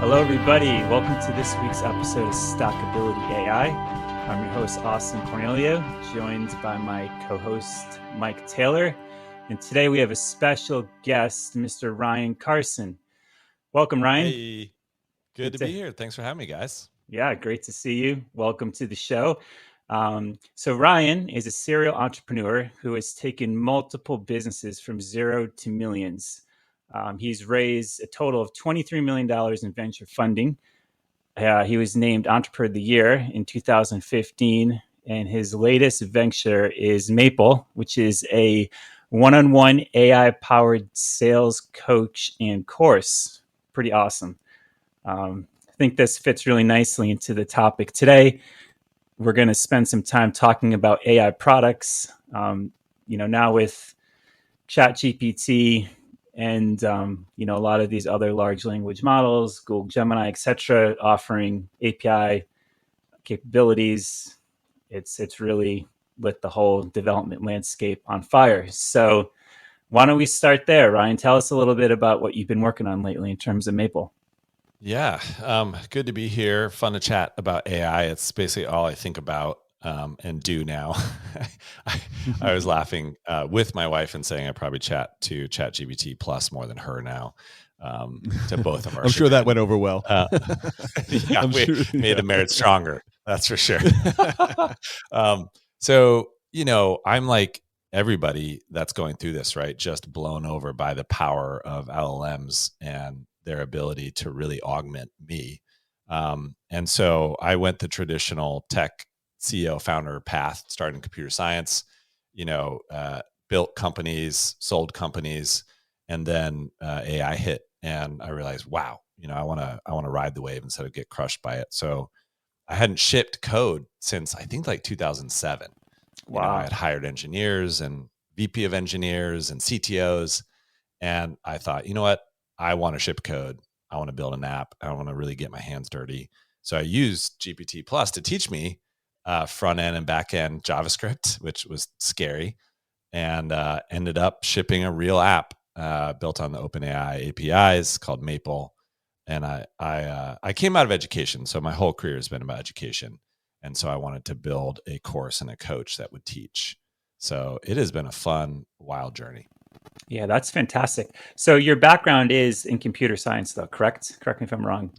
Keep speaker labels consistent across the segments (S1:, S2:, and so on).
S1: Hello, everybody. Welcome to this week's episode of Stockability AI. I'm your host, Austin Cornelio, joined by my co-host, Mike Taylor. And today we have a special guest, Mr. Ryan Carson. Welcome, Ryan.
S2: Hey, good to be here. Thanks for having me, guys.
S1: Yeah, great to see you. Welcome to the show. So Ryan is a serial entrepreneur who has taken multiple businesses from zero to millions. He's raised a total of $23 million in venture funding. He was named Entrepreneur of the Year in 2015, and his latest venture is Maple, which is a one-on-one AI-powered sales coach and course. Pretty awesome. I think this fits really nicely into the topic today. We're going to spend some time talking about AI products. Now with ChatGPT and a lot of these other large language models, Google Gemini, etc., offering API capabilities, it's really lit the whole development landscape on fire. So why don't we start there, Ryan? Tell us a little bit about what you've been working on lately in terms of Maple.
S2: Yeah, good to be here. Fun to chat about AI. It's basically all I think about and do now. I was laughing with my wife and saying I probably chat to ChatGPT plus more than her now. To both of our
S3: I'm sure that went over well.
S2: Yeah, made the merit stronger. That's for sure. So, I'm like everybody that's going through this, right? Just blown over by the power of LLMs and their ability to really augment me. And so I went the traditional tech CEO founder path, starting computer science, built companies, sold companies, and then AI hit. And I realized, wow, I want to ride the wave instead of get crushed by it. So I hadn't shipped code since I think like 2007.
S1: Wow.
S2: I had hired engineers and VP of engineers and CTOs. And I thought, you know what? I want to ship code. I want to build an app. I want to really get my hands dirty. So I used GPT Plus to teach me front end and back end JavaScript, which was scary, and ended up shipping a real app built on the OpenAI APIs called Maple. And I came out of education, so my whole career has been about education. And so I wanted to build a course and a coach that would teach. So it has been a fun, wild journey.
S1: Yeah, that's fantastic. So your background is in computer science, though, correct? Correct me if I'm wrong.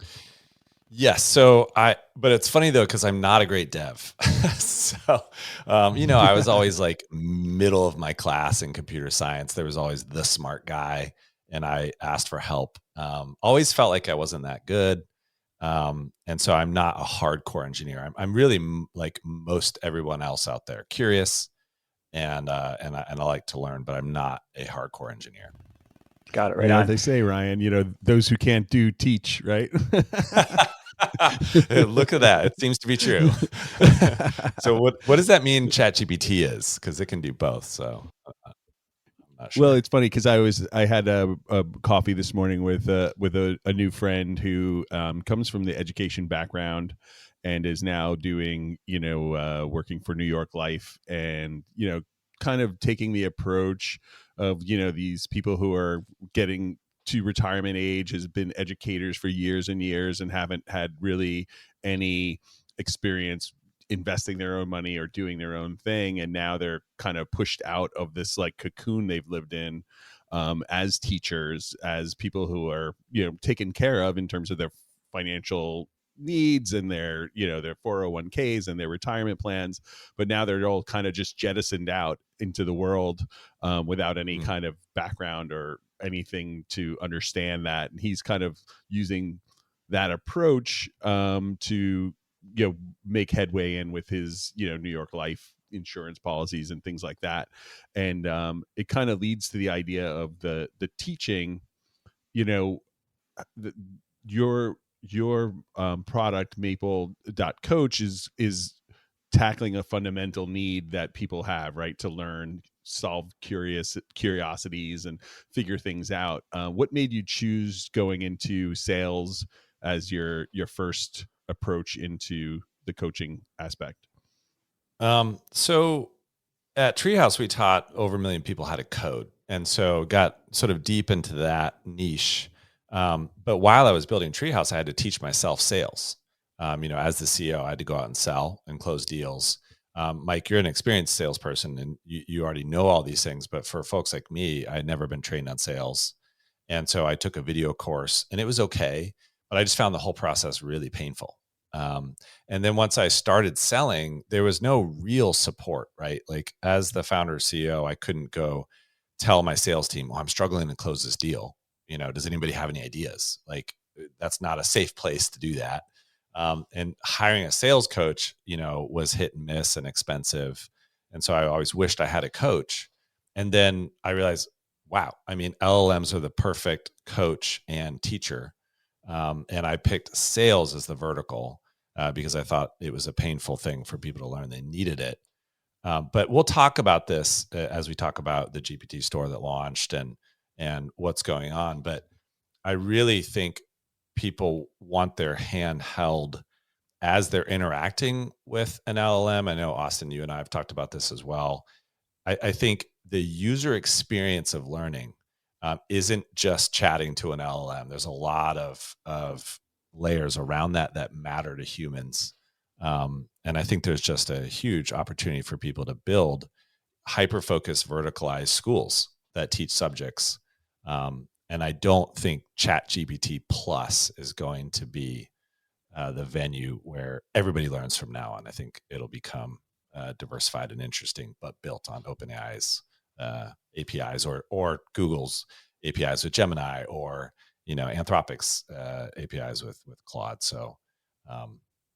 S2: Yes. So but it's funny though, because I'm not a great dev. So, I was always like middle of my class in computer science. There was always the smart guy, and I asked for help. Always felt like I wasn't that good. And so I'm not a hardcore engineer. I'm really like most everyone else out there, curious, and I like to learn, but I'm not a hardcore engineer.
S1: Got it right on.
S3: They say, Ryan, those who can't do teach, right?
S2: Look at that. It seems to be true. So what does that mean ChatGPT is? Because it can do both. So I'm not sure.
S3: Well, it's funny because I had a coffee this morning with a new friend who comes from the education background and is now doing, working for New York Life and, kind of taking the approach of, these people who are getting to retirement age, has been educators for years and years and haven't had really any experience investing their own money or doing their own thing, and now they're kind of pushed out of this like cocoon they've lived in as teachers, as people who are taken care of in terms of their financial needs and their their 401ks and their retirement plans, but now they're all kind of just jettisoned out into the world without any kind of background or anything to understand that. And he's kind of using that approach to make headway in with his New York Life insurance policies and things like that. And it kind of leads to the idea of the teaching, your product maple.coach is tackling a fundamental need that people have, right, to learn, solve curiosities and figure things out. What made you choose going into sales as your first approach into the coaching aspect?
S2: So at Treehouse, we taught over 1 million people how to code. And so got sort of deep into that niche. But while I was building Treehouse, I had to teach myself sales. As the CEO, I had to go out and sell and close deals. Mike, you're an experienced salesperson and you already know all these things. But for folks like me, I had never been trained on sales. And so I took a video course and it was okay, but I just found the whole process really painful. And then once I started selling, there was no real support, right? Like as the founder CEO, I couldn't go tell my sales team, "Oh, I'm struggling to close this deal. Does anybody have any ideas?" Like that's not a safe place to do that. And hiring a sales coach, was hit and miss and expensive. And so I always wished I had a coach. And then I realized, wow, I mean, LLMs are the perfect coach and teacher. And I picked sales as the vertical because I thought it was a painful thing for people to learn. They needed it. But we'll talk about this as we talk about the GPT store that launched and what's going on. But I really think people want their hand held as they're interacting with an LLM. I know, Austin, you and I have talked about this as well. I think the user experience of learning isn't just chatting to an LLM. There's a lot of layers around that matter to humans. And I think there's just a huge opportunity for people to build hyper-focused, verticalized schools that teach subjects. And I don't think ChatGPT Plus is going to be the venue where everybody learns from now on. I think it'll become diversified and interesting, but built on OpenAI's APIs or Google's APIs with Gemini or Anthropic's APIs with Claude. So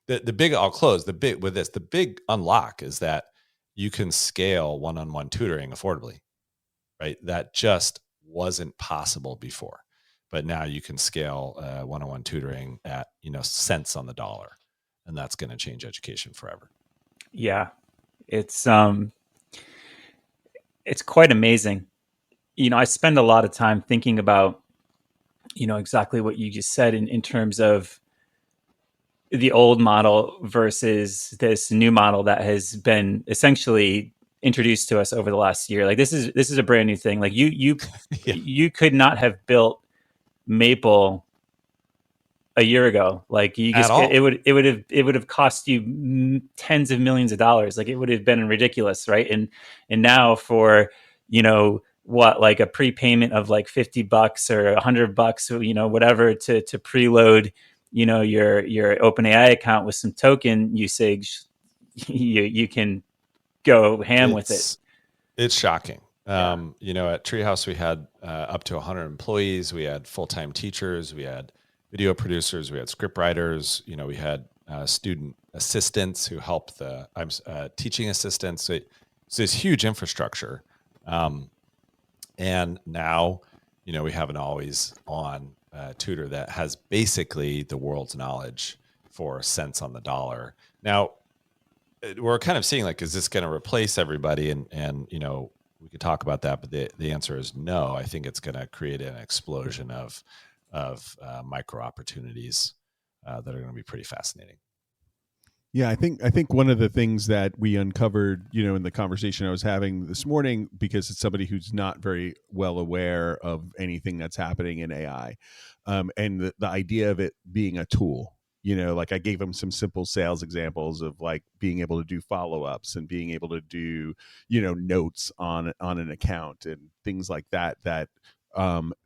S2: the big I'll close the big with this. The big unlock is that you can scale one-on-one tutoring affordably, right? That just wasn't possible before. But now you can scale one-on-one tutoring at cents on the dollar, and that's going to change education forever.
S1: Yeah, it's quite amazing. I spend a lot of time thinking about exactly what you just said in terms of the old model versus this new model that has been essentially introduced to us over the last year. Like this is a brand new thing. Like you
S2: Yeah.
S1: you could not have built Maple a year ago. Like you just it would have cost you tens of millions of dollars. Like it would have been ridiculous, right? And now for what, like a prepayment of like $50 or $100, whatever to preload your OpenAI account with some token usage, you can go ham with it.
S2: It's shocking.
S1: Yeah.
S2: At Treehouse we had up to 100 employees. We had full-time teachers. We had video producers. We had script writers. We had student assistants who help the teaching assistants. So it's this huge infrastructure. And now, we have an always-on tutor that has basically the world's knowledge for cents on the dollar. Now, we're kind of seeing like, is this going to replace everybody? And we could talk about that, but the answer is no. I think it's going to create an explosion of micro opportunities that are going to be pretty fascinating.
S3: Yeah, I think one of the things that we uncovered, in the conversation I was having this morning, because it's somebody who's not very well aware of anything that's happening in AI, and the idea of it being a tool. Like I gave him some simple sales examples of like being able to do follow-ups and being able to do, notes on an account and things like that. That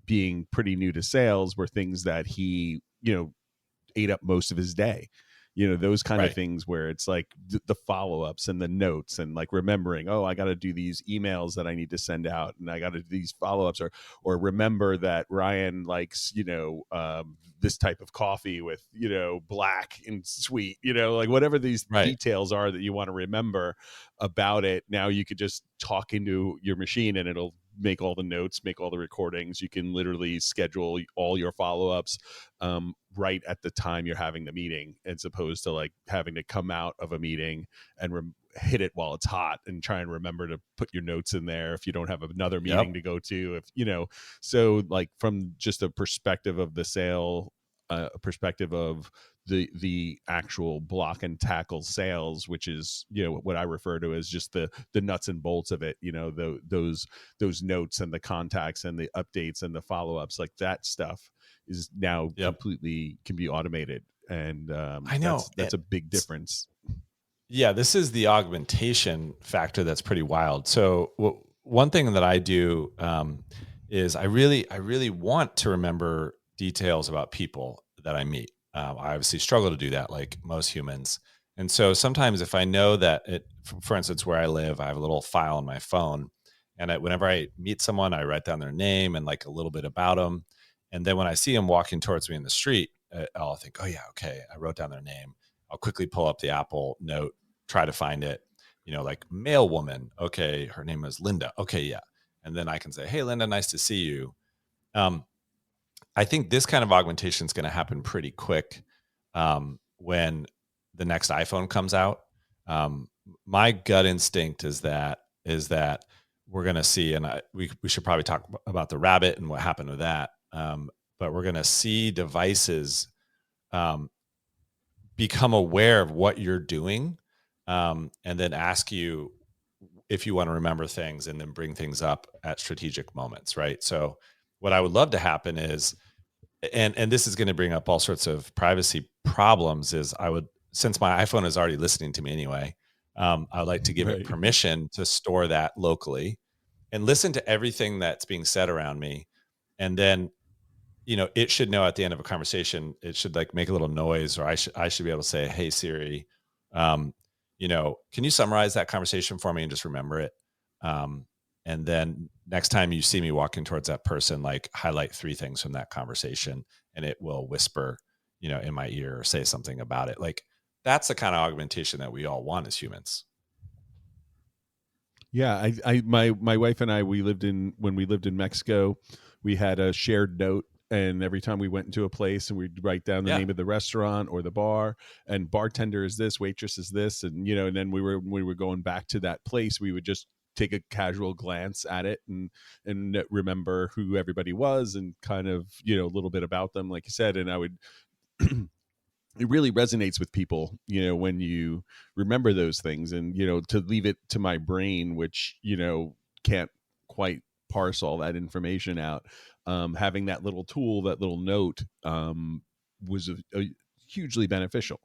S3: being pretty new to sales were things that he, ate up most of his day. Those kind
S2: Right.
S3: of things where it's like the follow-ups and the notes and like remembering, oh, I got to do these emails that I need to send out, and I got to do these follow-ups, or remember that Ryan likes this type of coffee with black and sweet, like whatever these
S2: Right.
S3: details are that you want to remember about it. Now you could just talk into your machine and it'll make all the notes, make all the recordings. You can literally schedule all your follow-ups right at the time you're having the meeting, as opposed to like having to come out of a meeting and hit it while it's hot and try and remember to put your notes in there if you don't have another meeting to go to. So like from just a perspective of the sale, a perspective of the actual block and tackle sales, which is what I refer to as just the nuts and bolts of it, those notes and the contacts and the updates and the follow-ups, like that stuff is now
S2: Yep.
S3: completely can be automated, and
S2: I know.
S3: that's a big difference.
S2: Yeah, this is the augmentation factor that's pretty wild. So one thing that I do is I really want to remember details about people that I meet. I obviously struggle to do that, like most humans. And so sometimes if I know that for instance, where I live, I have a little file on my phone, and whenever I meet someone, I write down their name and like a little bit about them. And then when I see them walking towards me in the street, I'll think, oh yeah, okay, I wrote down their name. I'll quickly pull up the Apple Note, try to find it, like male woman. Okay. Her name is Linda. Okay. Yeah. And then I can say, hey, Linda, nice to see you. Um, I think this kind of augmentation is going to happen pretty quick when the next iPhone comes out. My gut instinct is that we're going to see, and we should probably talk about the rabbit and what happened with that. But we're going to see devices um, become aware of what you're doing, and then ask you if you want to remember things, and then bring things up at strategic moments, right? So what I would love to happen is, and this is going to bring up all sorts of privacy problems, is since my iPhone is already listening to me anyway, I would like to give it
S3: Right.
S2: permission to store that locally and listen to everything that's being said around me. And then it should know at the end of a conversation, it should like make a little noise, or I should be able to say, hey Siri, um, can you summarize that conversation for me and just remember it? Um, and then next time you see me walking towards that person, like highlight 3 things from that conversation, and it will whisper, in my ear, or say something about it. Like, that's the kind of augmentation that we all want as humans.
S3: Yeah, my wife and I, when we lived in Mexico, we had a shared note, and every time we went into a place, and we'd write down the
S2: Yeah.
S3: name of the restaurant or the bar, and bartender is this, waitress is this, and and then when we were going back to that place, we would just take a casual glance at it and remember who everybody was, and kind of a little bit about them, like you said. And I would it really resonates with people, when you remember those things, and to leave it to my brain, which can't quite parse all that information out. Having that little tool, that little note, was hugely beneficial,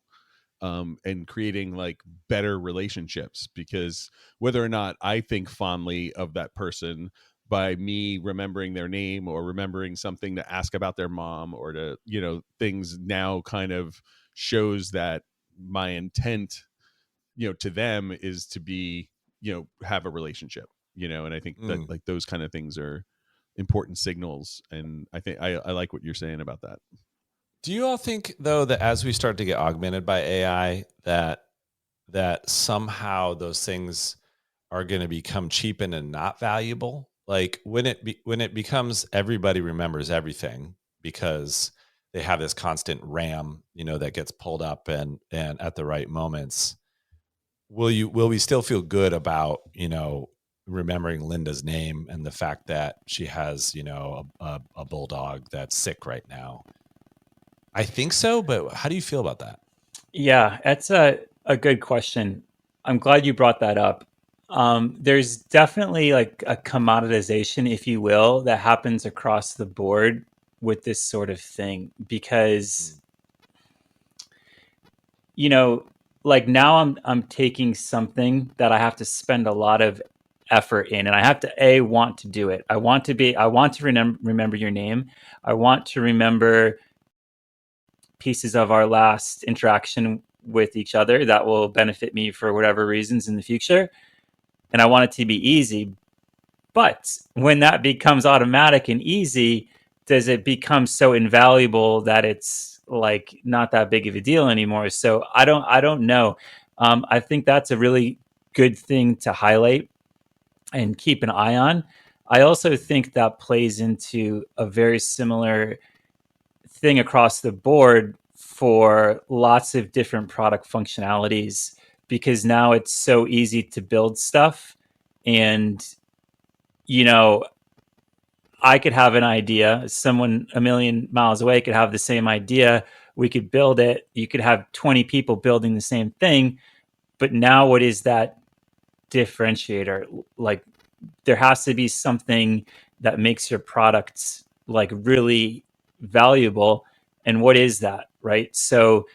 S3: and creating like better relationships, because whether or not I think fondly of that person, by me remembering their name, or remembering something to ask about their mom, or to things, now kind of shows that my intent to them is to be have a relationship, and I think that like those kind of things are important signals, and I think I like what you're saying about that.
S2: Do you all think, though, that as we start to get augmented by AI, that somehow those things are going to become cheapened and not valuable? Like when it becomes everybody remembers everything because they have this constant RAM, that gets pulled up and at the right moments. Will we still feel good about remembering Linda's name and the fact that she has a bulldog that's sick right now? I think so, but how do you feel about that?
S1: Yeah, that's a good question. I'm glad you brought that up. There's definitely like a commoditization, if you will, that happens across the board with this sort of thing, because like now I'm taking something that I have to spend a lot of effort in, and I have to want to do it. I want to remember your name. I want to remember pieces of our last interaction with each other that will benefit me for whatever reasons in the future. And I want it to be easy. But when that becomes automatic and easy, does it become so invaluable that it's like not that big of a deal anymore? So I don't know. I think that's a really good thing to highlight and keep an eye on. I also think that plays into a very similar thing across the board for lots of different product functionalities, because now it's so easy to build stuff. And I could have an idea, someone a million miles away could have the same idea, we could build it, you could have 20 people building the same thing. But now what is that differentiator? Like, there has to be something that makes your products like really valuable, and what is that, right? So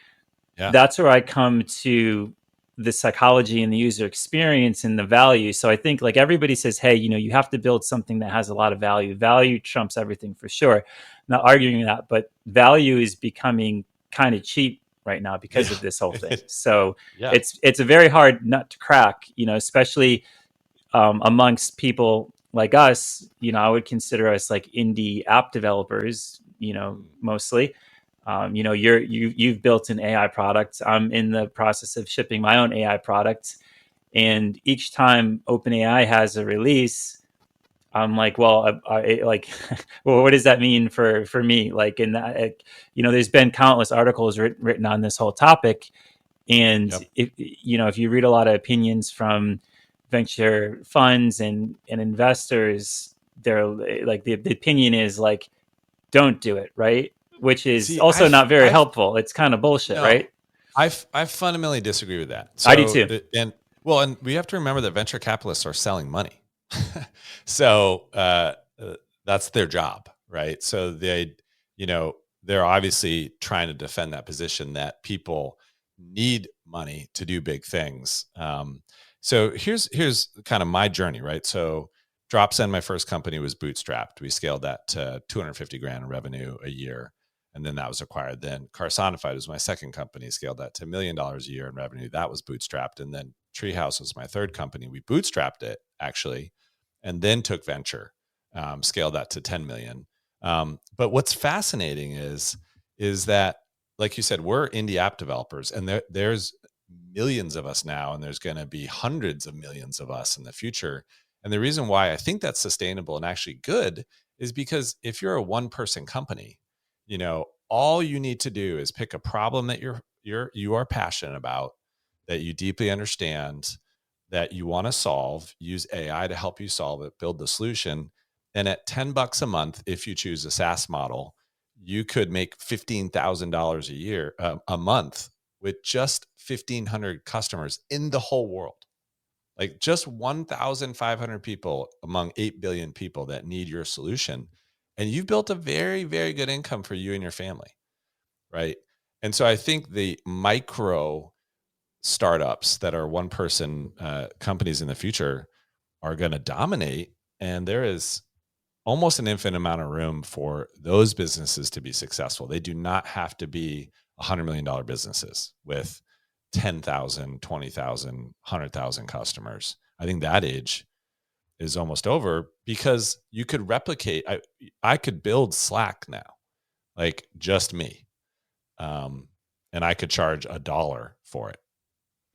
S2: Yeah.
S1: that's where I come to the psychology and the user experience and the value. So I think like everybody says, hey, you have to build something that has a lot of value. Value trumps everything for sure. I'm not arguing that, but value is becoming kind of cheap right now because
S2: Yeah.
S1: of this whole thing. So
S2: Yeah.
S1: it's a very hard nut to crack, especially amongst people like us. I would consider us like indie app developers, mostly. You've built an AI product. I'm in the process of shipping my own AI product, and each time OpenAI has a release, I'm like, well, like, well, what does that mean for me? Like, in that, there's been countless articles written on this whole topic, and
S2: Yep.
S1: if you read a lot of opinions from venture funds and investors, they're like the opinion is like, don't do it, right? Which is
S2: See,
S1: also
S2: I've
S1: not very
S2: I've
S1: helpful. It's kind of bullshit,
S2: no,
S1: right?
S2: I fundamentally disagree with that.
S1: I do
S2: So,
S1: too.
S2: and we have to remember that venture capitalists are selling money. So, that's their job, right? So you know, they're obviously trying to defend that position that people need money to do big things. So here's kind of my journey, right? So DropSend, my first company, was bootstrapped. We scaled that to 250 grand in revenue a year, and then that was acquired. Then Carsonified was my second company, scaled that to $1 million a year in revenue. That was bootstrapped. And then Treehouse was my third company. We bootstrapped it actually, and then took venture, scaled that to 10 million. But what's fascinating is that, like you said, we're indie app developers, and there's millions of us now, and there's going to be hundreds of millions of us in the future. And the reason why I think that's sustainable and actually good is because if you're a one person company, all you need to do is pick a problem that you are passionate about, that you deeply understand, that you want to solve, use AI to help you solve it, build the solution. And at $10 a month, if you choose a SaaS model, you could make $15,000 a year, a month, with just 1,500 customers in the whole world. Like just 1,500 people among 8 billion people that need your solution. And you've built a very, very good income for you and your family, right? And so I think the micro startups that are one person companies in the future are going to dominate. And there is almost an infinite amount of room for those businesses to be successful. They do not have to be $100 million businesses with 10,000, 20,000, 100,000 customers. I think that age is almost over because you could replicate. I could build Slack now, like just me. And I could charge $1 for it.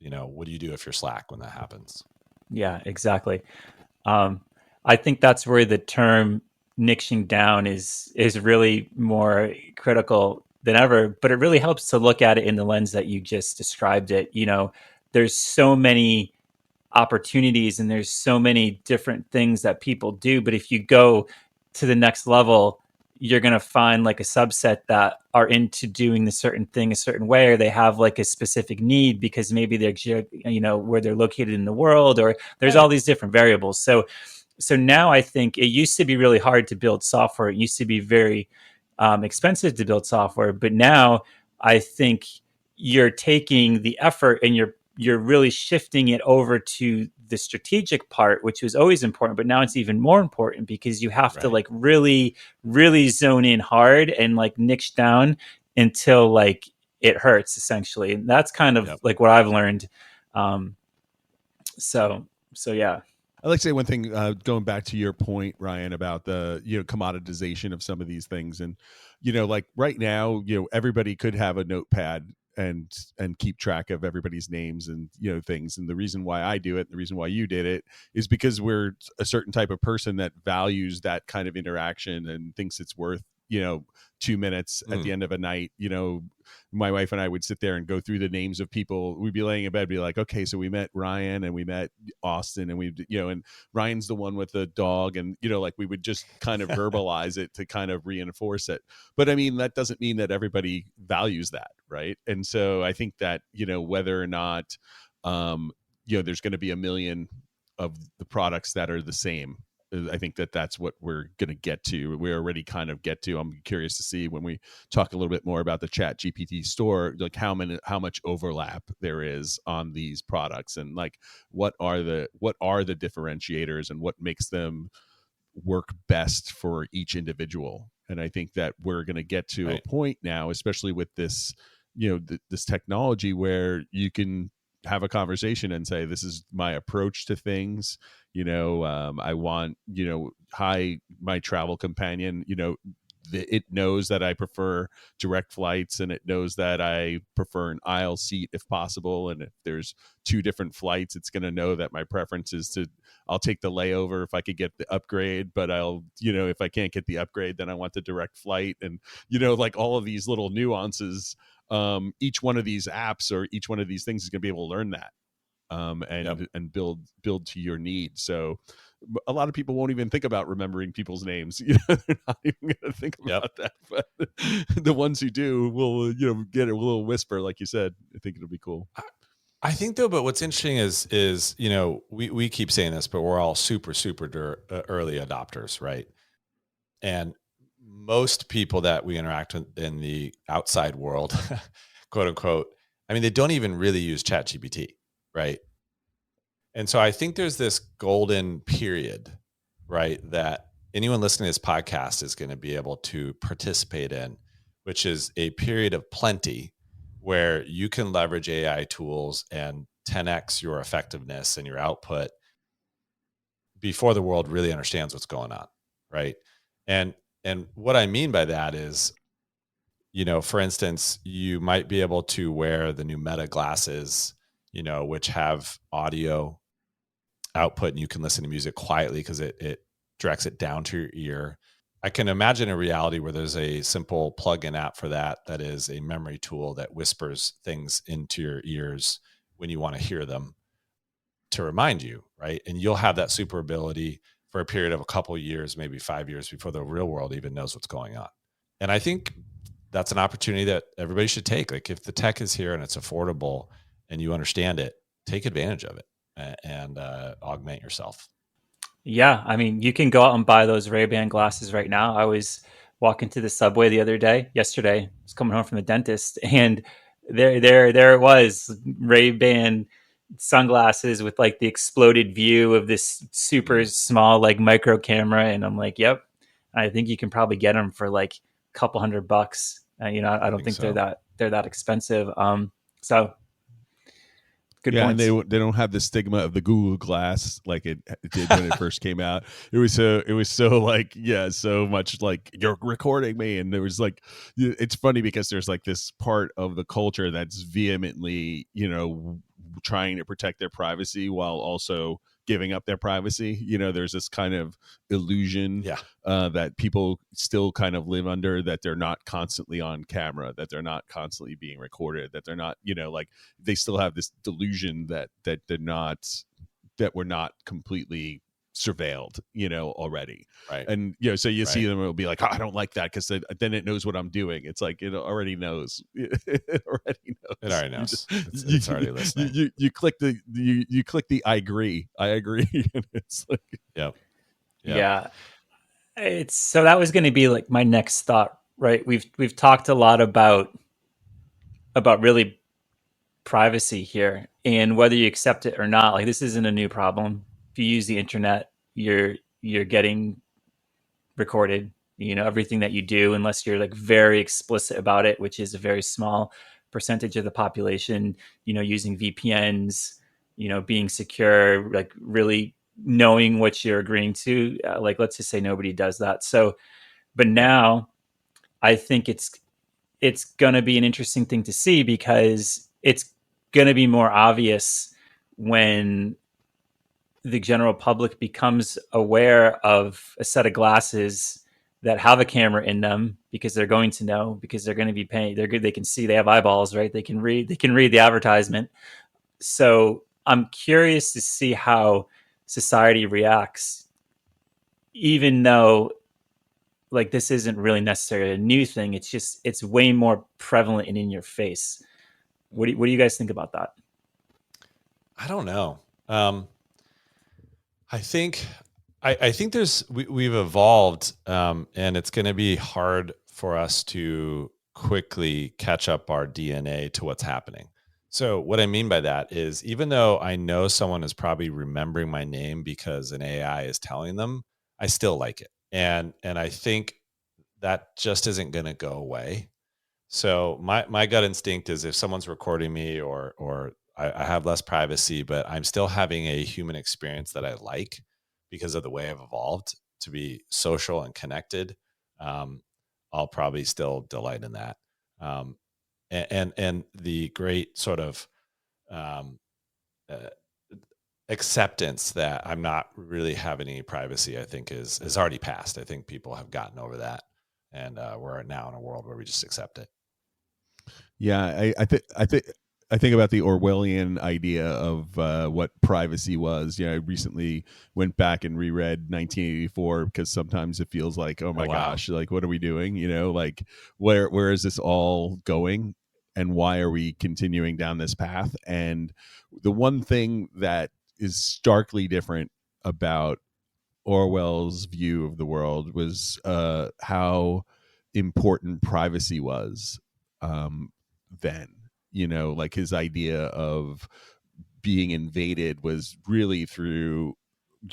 S2: What do you do if you're Slack when that happens?
S1: Yeah, exactly. Um, I think that's where the term niching down is really more critical than ever. But it really helps to look at it in the lens that you just described it. There's so many opportunities and there's so many different things that people do. But if you go to the next level, you're going to find like a subset that are into doing the certain thing a certain way, or they have like a specific need because maybe they're, where they're located in the world, or there's all
S2: Right.
S1: these different variables. So now I think it used to be really hard to build software. It used to be very expensive to build software, but now I think you're taking the effort and you're really shifting it over to the strategic part, which was always important, but now it's even more important because you have to
S2: Right.
S1: like really, really zone in hard and like niche down until like it hurts essentially. And that's kind of
S2: Yep.
S1: like what I've learned. Um, so yeah.
S3: I'd like to say one thing, going back to your point, Ryan, about the commoditization of some of these things, and like right now, everybody could have a notepad and keep track of everybody's names and things. And the reason why I do it, the reason why you did it, is because we're a certain type of person that values that kind of interaction and thinks it's worth 2 minutes at the end of a night. My wife and I would sit there and go through the names of people. We'd be laying in bed, be like, okay, so we met Ryan and we met Austin, and we, and Ryan's the one with the dog, and like we would just kind of verbalize it to kind of reinforce it. But I mean, that doesn't mean that everybody values that, right? And so I think that whether or not there's going to be a million of the products that are the same, I think that's what we're going to get to. We already kind of get to. I'm curious to see when we talk a little bit more about the Chat GPT store, like how much overlap there is on these products, and like what are the differentiators and what makes them work best for each individual. And I think that we're going to get to a point now, especially with this, this technology, where you can have a conversation and say, this is my approach to things. I want, my travel companion, it knows that I prefer direct flights, and it knows that I prefer an aisle seat if possible. And if there's two different flights, it's going to know that my preference is I'll take the layover if I could get the upgrade, but if I can't get the upgrade, then I want the direct flight. And, like all of these little nuances, each one of these apps or each one of these things is going to be able to learn that, and build to your needs. So a lot of people won't even think about remembering people's names. They're not even going to think about that. But the ones who do will, get a little whisper, like you said. I think it'll be cool.
S2: I think though, but what's interesting is we keep saying this, but we're all super early adopters, right? And most people that we interact with in the outside world, quote unquote, I mean, they don't even really use ChatGPT, right? And so I think there's this golden period, right, that anyone listening to this podcast is going to be able to participate in, which is a period of plenty where you can leverage AI tools and 10x your effectiveness and your output before the world really understands what's going on, right? And what I mean by that is, for instance, you might be able to wear the new Meta glasses, which have audio output, and you can listen to music quietly because it directs it down to your ear. I can imagine a reality where there's a simple plug-in app for that is a memory tool that whispers things into your ears when you want to hear them to remind you, right? And you'll have that super ability for a period of a couple of years, maybe 5 years, before the real world even knows what's going on. And I think that's an opportunity that everybody should take. Like, if the tech is here and it's affordable and you understand it, take advantage of it and augment yourself.
S1: Yeah, I mean, you can go out and buy those Ray-Ban glasses right now. I was walking to the subway yesterday. I was coming home from the dentist, and there it was, Ray-Ban sunglasses with like the exploded view of this super small like micro camera, and I'm like, yep, I think you can probably get them for like a couple $100. I don't think
S2: so.
S1: they're that expensive. So good
S3: yeah,
S1: points.
S3: and they don't have the stigma of the Google Glass like it did when it first came out. It was so like, yeah, so much like, you're recording me, and there was like, it's funny because there's like this part of the culture that's vehemently, trying to protect their privacy while also giving up their privacy. There's this kind of illusion that people still kind of live under, that they're not constantly on camera, that they're not constantly being recorded, that they're not, like, they still have this delusion that they're not, that we're not completely surveilled, already.
S2: Right.
S3: And, so you see them, it'll be like, oh, I don't like that because then it knows what I'm doing. It's like, it already knows. It already knows.
S2: It already knows. It's already listening.
S3: You click the I agree. And it's like,
S1: yeah. It's so that was going to be like my next thought, right? We've talked a lot about really privacy here, and whether you accept it or not. Like, this isn't a new problem. If you use the internet, you're getting recorded. Everything that you do, unless you're like very explicit about it, which is a very small percentage of the population. Using VPNs, being secure, like really knowing what you're agreeing to. Like, let's just say nobody does that. So, but now I think it's going to be an interesting thing to see, because it's going to be more obvious when the general public becomes aware of a set of glasses that have a camera in them, because they're going to know, because they're going to be paying. They're good. They can see, they have eyeballs, right? They can read the advertisement. So I'm curious to see how society reacts, even though like this isn't really necessarily a new thing. It's way more prevalent and in your face. What do you guys think about that?
S2: I don't know. I think I think we've evolved, and it's going to be hard for us to quickly catch up our DNA to what's happening. So what I mean by that is, even though I know someone is probably remembering my name because an AI is telling them, I still like it, and I think that just isn't going to go away. So my gut instinct is if someone's recording me, or I have less privacy, but I'm still having a human experience that I like because of the way I've evolved to be social and connected, um, I'll probably still delight in that. Um, and the great sort of um, uh, acceptance that I'm not really having any privacy, I think is already passed. I think people have gotten over that, and we're now in a world where we just accept it.
S3: Yeah, I think about the Orwellian idea of what privacy was. I recently went back and reread 1984 because sometimes it feels like, oh
S2: Oh
S3: my
S2: wow.
S3: gosh, like what are we doing? Like where is this all going, and why are we continuing down this path? And the one thing that is starkly different about Orwell's view of the world was how important privacy was um, then. Like his idea of being invaded was really through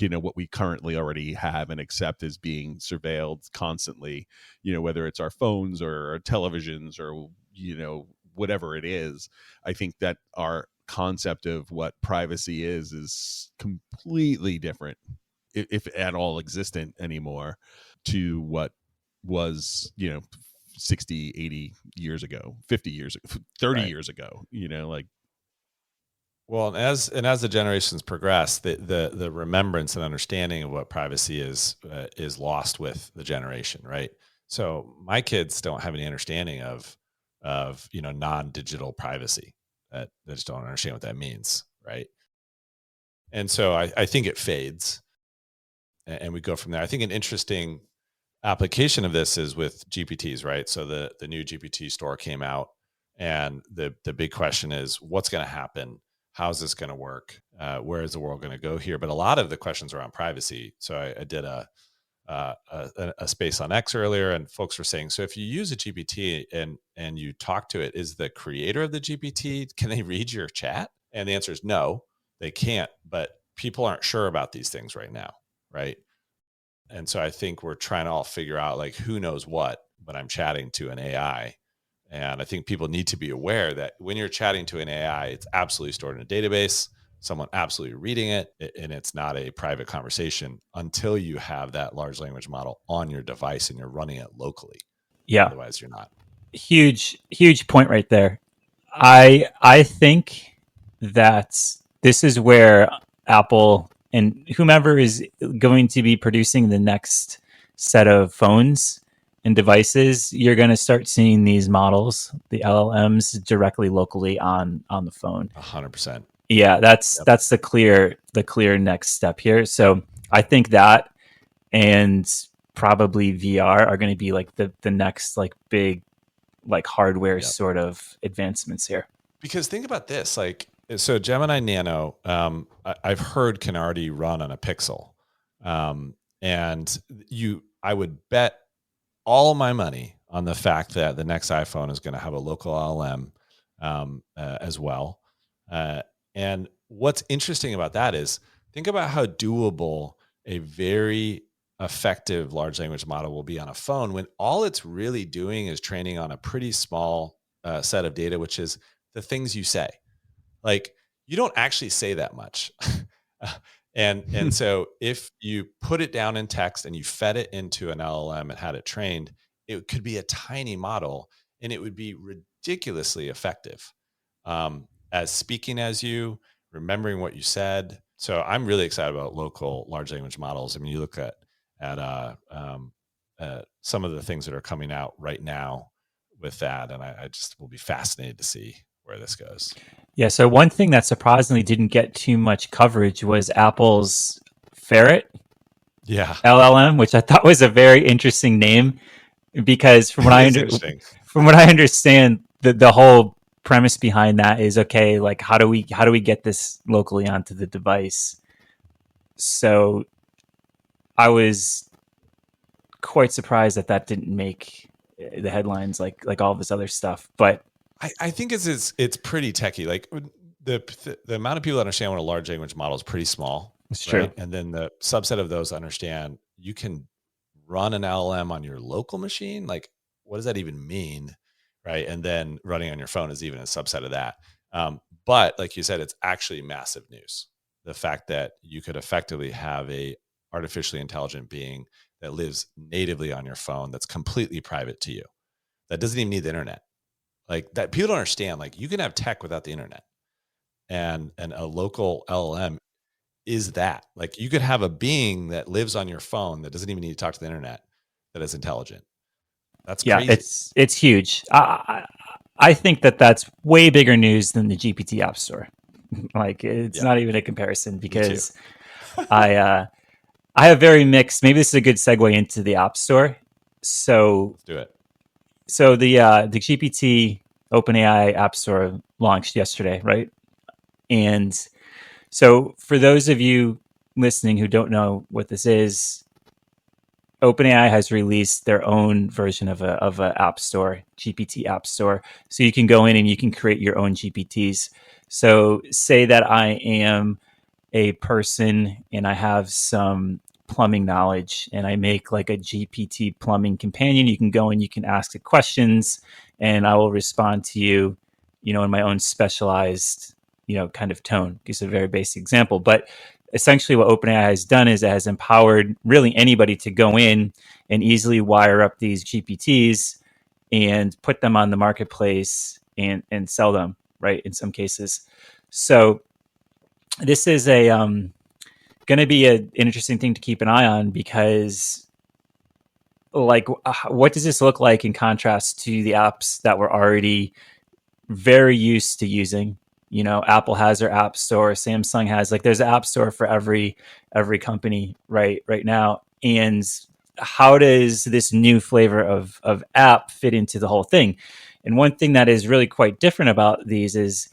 S3: what we currently already have and accept as being surveilled constantly. Whether it's our phones or our televisions or whatever it is. I think that our concept of what privacy is completely different, if at all existent anymore, to what was 60, 80 years ago, 50 years ago, 30
S2: Right.
S3: years ago, like.
S2: Well, and as the generations progress, the remembrance and understanding of what privacy is lost with the generation, right? So my kids don't have any understanding of non-digital privacy. That they just don't understand what that means, right? And so I think it fades, and we go from there. I think an interesting application of this is with GPTs, right? So the new GPT store came out, and the big question is, what's going to happen? How's this going to work? Where is the world going to go here? But a lot of the questions around privacy. So I did a space on X earlier, and folks were saying, so if you use a GPT and you talk to it, is the creator of the GPT, can they read your chat? And the answer is no, they can't. But people aren't sure about these things right now, right? And so I think we're trying to all figure out, like, who knows what when I'm chatting to an AI. And I think people need to be aware that when you're chatting to an AI, it's absolutely stored in a database, someone absolutely reading it, and it's not a private conversation until you have that large language model on your device and you're running it locally.
S1: Yeah,
S2: Otherwise, you're not.
S1: huge point right there. I think that this is where Apple and whomever is going to be producing the next set of phones and devices, you're going to start seeing these models, the LLMs, directly locally on the phone.
S2: 100%.
S1: Yeah, that's
S2: Yep.
S1: that's the clear next step here. So I think that and probably VR are going to be like the next like big like hardware
S2: Yep.
S1: sort of advancements here.
S2: Because think about this, like, so Gemini Nano, I've heard can already run on a Pixel, and I would bet all my money on the fact that the next iPhone is going to have a local LLM as well. Uh, and what's interesting about that is, think about how doable a very effective large language model will be on a phone when all it's really doing is training on a pretty small set of data, which is the things you say. Like, you don't actually say that much. And so if you put it down in text and you fed it into an LLM and had it trained, it could be a tiny model and it would be ridiculously effective, as speaking as you, remembering what you said. So I'm really excited about local large language models. I mean, you look at some of the things that are coming out right now with that, and I just will be fascinated to see where this goes.
S1: Yeah, so one thing that surprisingly didn't get too much coverage was Apple's Ferret
S2: Yeah,
S1: LLM, which I thought was a very interesting name because
S2: it is interesting.
S1: from what I understand, the whole premise behind that is okay, like how do we get this locally onto the device? So I was quite surprised that didn't make the headlines like all this other stuff. But
S2: I think it's pretty techy. Like the amount of people that understand what a large language model is pretty small,
S1: it's
S2: right?
S1: true.
S2: And then the subset of those understand you can run an LLM on your local machine. Like, what does that even mean, right? And then running on your phone is even a subset of that. But like you said, it's actually massive news. The fact that you could effectively have a artificially intelligent being that lives natively on your phone that's completely private to you, that doesn't even need the internet. Like that, people don't understand. Like you can have tech without the internet, and a local LLM is that. Like you could have a being that lives on your phone that doesn't even need to talk to the internet, that is intelligent. That's
S1: Yeah,
S2: crazy.
S1: it's huge. I think that's way bigger news than the GPT App Store. Like it's
S2: Yeah,
S1: not even a comparison
S2: me too.
S1: because I have very mixed. Maybe this is a good segue into the App Store. So
S2: Let's do it.
S1: the GPT OpenAI App Store launched yesterday, right? And so for those of you listening who don't know what this is, OpenAI has released their own version of a app store, GPT App Store. So you can go in and you can create your own GPTs. So say that I am a person and I have some plumbing knowledge and I make like a GPT plumbing companion. You can go and you can ask it questions and I will respond to you, in my own specialized, kind of tone. It's a very basic example. But essentially what OpenAI has done is it has empowered really anybody to go in and easily wire up these GPTs and put them on the marketplace and sell them, right? In some cases. So this is a going to be an interesting thing to keep an eye on because like what does this look like in contrast to the apps that we're already very used to using? Apple has their app store, Samsung has, like, there's an app store for every company right now. And how does this new flavor of app fit into the whole thing? And one thing that is really quite different about these is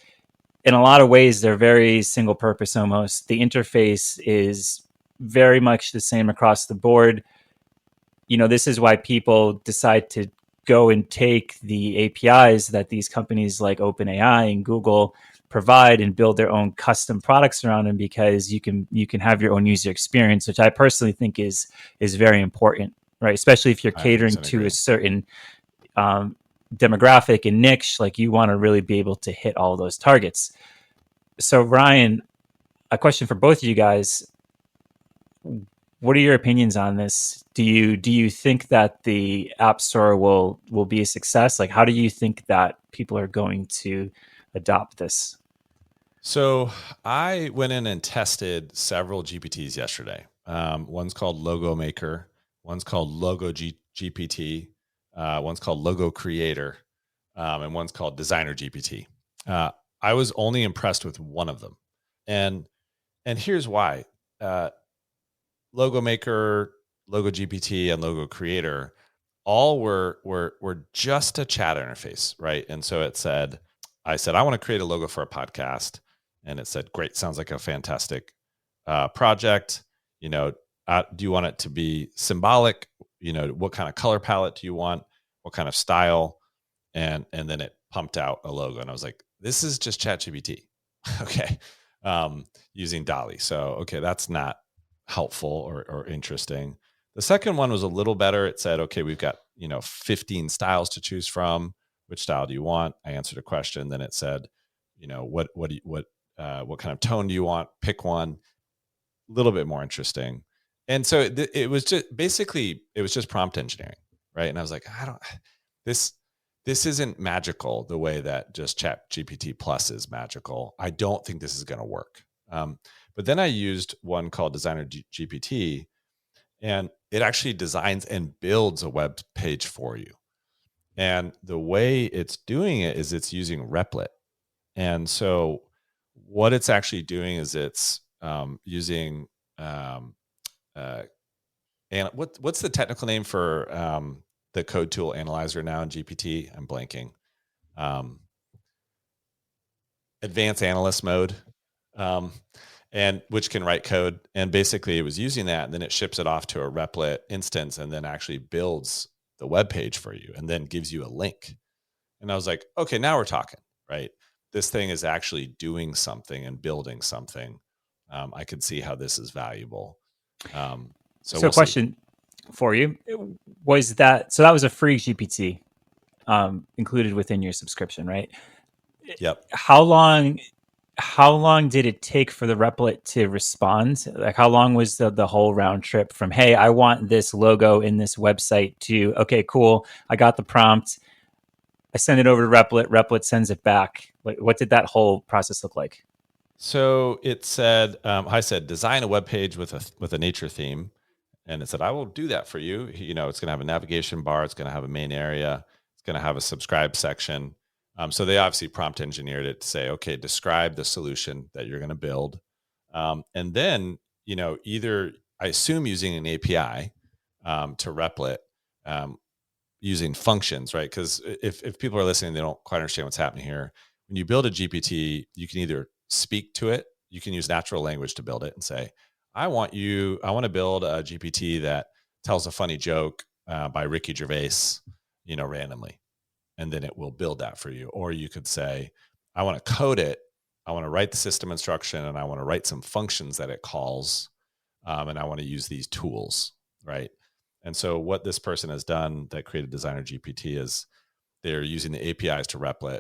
S1: in a lot of ways, they're very single purpose almost. The interface is very much the same across the board. This is why people decide to go and take the APIs that these companies like OpenAI and Google provide and build their own custom products around them, because you can have your own user experience, which I personally think is very important, right? Especially if you're catering to a certain demographic and niche, like you want to really be able to hit all those targets. So Ryan, a question for both of you guys. What are your opinions on this? Do you think that the App Store will be a success? Like, how do you think that people are going to adopt this?
S2: So I went in and tested several GPTs yesterday. One's called Logo Maker. One's called GPT. One's called Logo Creator. And one's called Designer GPT. I was only impressed with one of them. And here's why. Logo Maker, Logo GPT, and Logo Creator all were just a chat interface, right? And so I said, I want to create a logo for a podcast. And it said, great, sounds like a fantastic project. Do you want it to be symbolic? What kind of color palette do you want? What kind of style? And then it pumped out a logo. And I was like, this is just ChatGPT. Okay. Using DALL-E. So, okay, that's not helpful or interesting. The second one was a little better. It said, okay, we've got, 15 styles to choose from. Which style do you want? I answered a question. Then it said, what kind of tone do you want? Pick one. A little bit more interesting. And so it was just prompt engineering, right? And I was like, this isn't magical the way that just Chat GPT Plus is magical. I don't think this is going to work. But then I used one called Designer GPT, and it actually designs and builds a web page for you. And the way it's doing it is it's using Replit. And so what it's actually doing is it's using and what's the technical name for the code tool analyzer now in GPT? I'm blanking. Advanced analyst mode. and which can write code. And basically it was using that, and then it ships it off to a Replit instance and then actually builds the web page for you and then gives you a link. And I was like, okay, now we're talking, right? This thing is actually doing something and building something. I can see how this is valuable. So
S1: So,
S2: we'll see.
S1: question for you was that so that was a free GPT included within your subscription, right?
S2: Yep.
S1: How long did it take for the Replit to respond? Like, how long was the whole round trip from, hey, I want this logo in this website, to, okay, cool, I got the prompt, I send it over to Replit, Replit sends it back. What did that whole process look like?
S2: So it said, I said, design a web page with a nature theme. And it said, I will do that for you. You know, it's going to have a navigation bar. It's going to have a main area. It's going to have a subscribe section. So they obviously prompt engineered it to say, okay, describe the solution that you're going to build. And then, you know, either I assume using an API to Replit, using functions, right? Because if people are listening, they don't quite understand what's happening here. When you build a GPT, you can either speak to it, you can use natural language to build it and say, I want to build a GPT that tells a funny joke by Ricky Gervais, you know, randomly. And then it will build that for you. Or you could say, I want to code it. I want to write the system instruction, and I want to write some functions that it calls. And I want to use these tools, right? And so what this person has done that created Designer GPT is they're using the APIs to Replit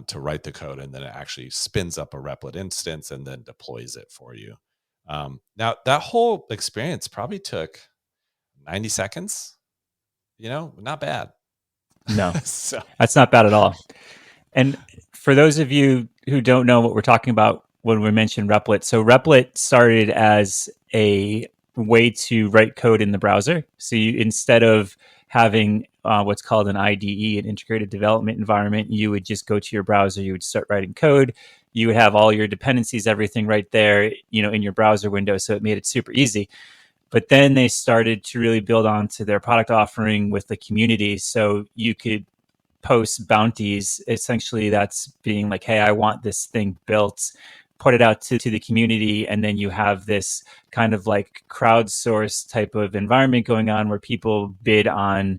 S2: to write the code, and then it actually spins up a Replit instance and then deploys it for you. Now, that whole experience probably took 90 seconds, you know, not bad.
S1: No,
S2: So,
S1: that's not bad at all. And for those of you who don't know what we're talking about when we mention Replit, so Replit started as a way to write code in the browser. So you, instead of having what's called an IDE, an integrated development environment, you would just go to your browser, you would start writing code, you would have all your dependencies, everything right there, you know, in your browser window. So it made it super easy. But then they started to really build onto their product offering with the community. So you could post bounties. Essentially, that's being like, hey, I want this thing built, put it out to the community. And then you have this kind of like crowdsourced type of environment going on where people bid on,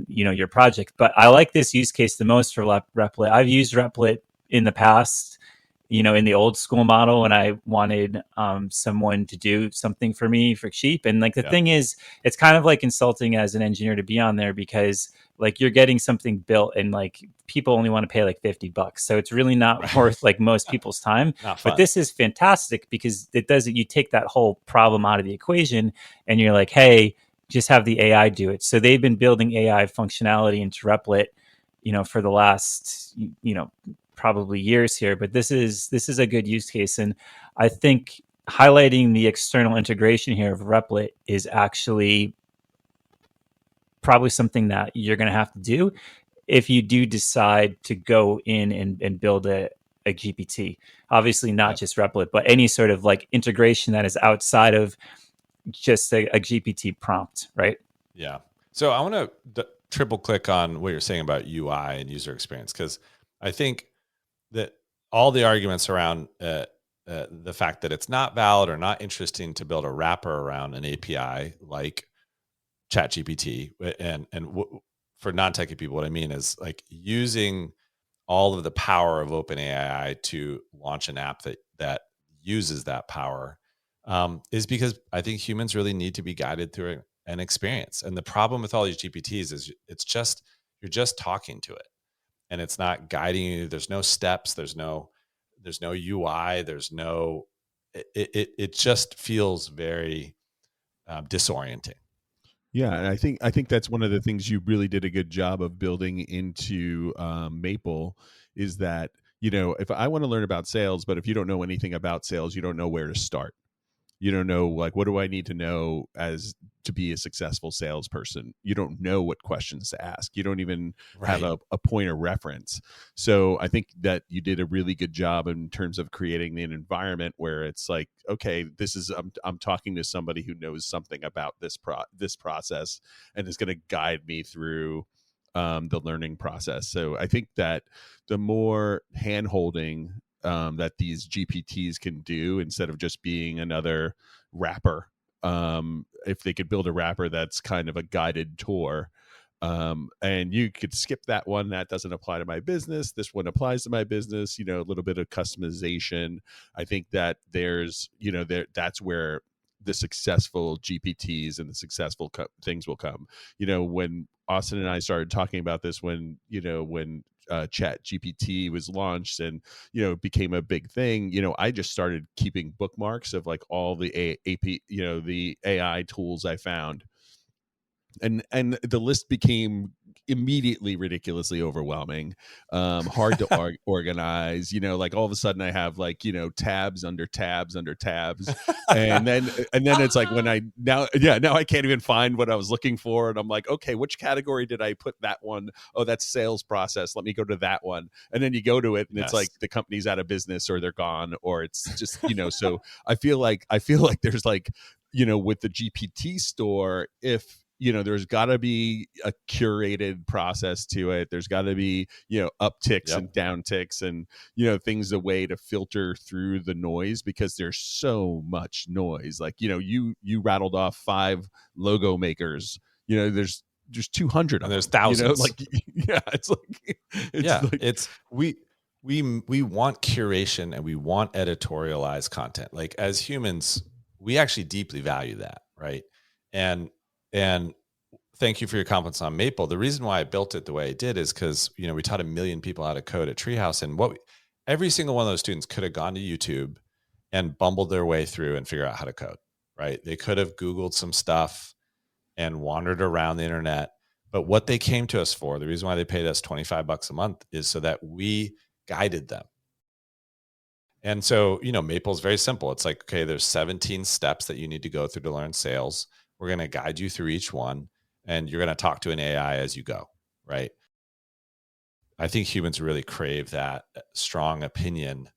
S1: you know, your project. But I like this use case the most for Replit. I've used Replit in the past, you know, in the old school model when I wanted someone to do something for me for cheap. And like the thing is, it's kind of like insulting as an engineer to be on there because like you're getting something built and like people only want to pay like $50. So it's really not worth like most people's time. But this is fantastic because it does it. You take that whole problem out of the equation and you're like, hey, just have the AI do it. So they've been building AI functionality into Replit, you know, for the last, you know, probably years here, but this is a good use case. And I think highlighting the external integration here of Replit is actually probably something that you're going to have to do if you do decide to go in and build a GPT. Obviously not just Replit, but any sort of like integration that is outside of just a GPT prompt, right?
S2: Yeah. So I want to triple click on what you're saying about UI and user experience, because I think that all the arguments around the fact that it's not valid or not interesting to build a wrapper around an API like ChatGPT, for non-techie people, what I mean is like using all of the power of OpenAI to launch an app that uses that power, is because I think humans really need to be guided through an experience. And the problem with all these GPTs is you're just talking to it, and it's not guiding you. There's no steps. There's no UI. It just feels very disorienting.
S3: Yeah, and I think that's one of the things you really did a good job of building into Maple, is that, you know, if I want to learn about sales, but if you don't know anything about sales, you don't know where to start. You don't know, like, what do I need to know as to be a successful salesperson? You don't know what questions to ask. You don't even have a point of reference. So I think that you did a really good job in terms of creating an environment where it's like, okay, this is I'm talking to somebody who knows something about this process and is going to guide me through the learning process. So I think that the more hand holding that these GPTs can do instead of just being another wrapper. If they could build a wrapper that's kind of a guided tour, and you could skip that one, that doesn't apply to my business, this one applies to my business, a little bit of customization. I think that there's, that's where the successful GPTs and the successful things will come. When Austin and I started talking about this, when Chat GPT was launched and it became a big thing, I just started keeping bookmarks of like all the AP, the AI tools I found, and the list became immediately ridiculously overwhelming, hard to organize. Like all of a sudden I have like tabs under tabs under tabs, and then it's like when now I can't even find what I was looking for, and I'm like, okay, which category did I put that one? Oh, that's sales process, let me go to that one. And then you go to it and It's like the company's out of business or they're gone, or it's just so I feel like there's like with the GPT store, if there's got to be a curated process to it. There's got to be upticks and downticks and things, a way to filter through the noise, because there's so much noise. Like you rattled off 5 logo makers. There's 200
S2: and
S3: of
S2: there's
S3: them,
S2: thousands. We want curation and we want editorialized content. Like as humans, we actually deeply value that, right? And thank you for your compliments on Maple. The reason why I built it the way I did is because we taught 1 million people how to code at Treehouse, and every single one of those students could have gone to YouTube and bumbled their way through and figure out how to code, right? They could have Googled some stuff and wandered around the internet. But what they came to us for, the reason why they paid us $25 a month, is so that we guided them. And so, Maple is very simple. It's like, okay, there's 17 steps that you need to go through to learn sales. We're going to guide you through each one, and you're going to talk to an AI as you go, right? I think humans really crave that strong opinion,